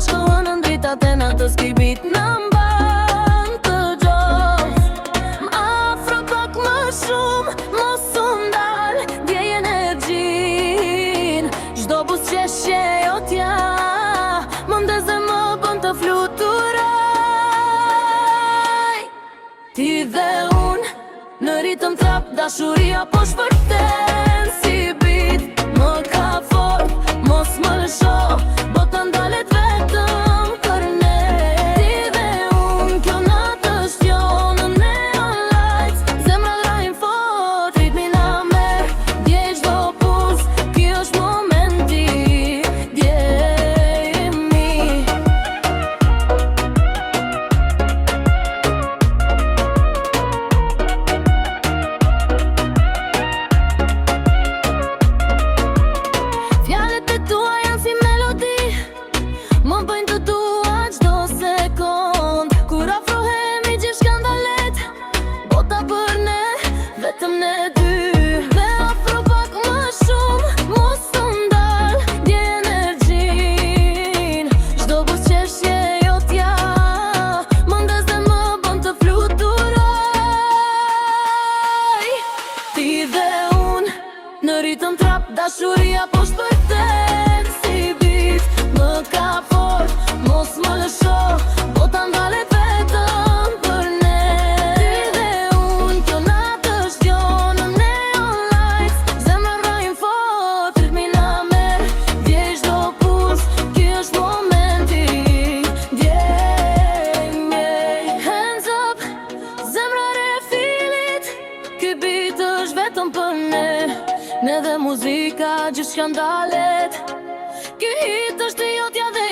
shkohën në dritat e natës ki bit në mban të gjoh. M'afro pak më shumë, mos u ndal, djej energjin. Çdo buzëqeshje jotja mundes dhe më bën të fluturoj. Ti dhe unë në ritëm trap, dashuria po shpërten si bit. Më ka fort, mos më lësho, bota ndalet vetëm për ne. Ti dhe unë, kjo natë është jo në neon lights. Zemra rajnë fort, ritmi na merr, djej çdo puls, ky është momenti, djejemi. Fjalët e tua janë si melodi, më bëjnë të dua çdo sekond. Kur afrohemi gjithçka ndalet, bota për ne, vetëm ne dy. Dhe afro pak më shumë, mos u ndal, djej energjin. Çdo buzëqeshje jotja mundes dhe më bën të fluturoj. Ti dhe unë në ritëm trap, dashuria po shpërten si bit. Më ka fort, mos më lësho, bota ndalet vetëm për ne. Ti dhe unë, kjo natë është jo në neon lights. Zemra rajnë fort, ritmi na merr, djej çdo puls, ky është momenti, djejemi. Hands up, zemra re filit, ky beat është vetëm për ne. Ne dhe muzika gjithçka ndalet, ky hit është jotja dhe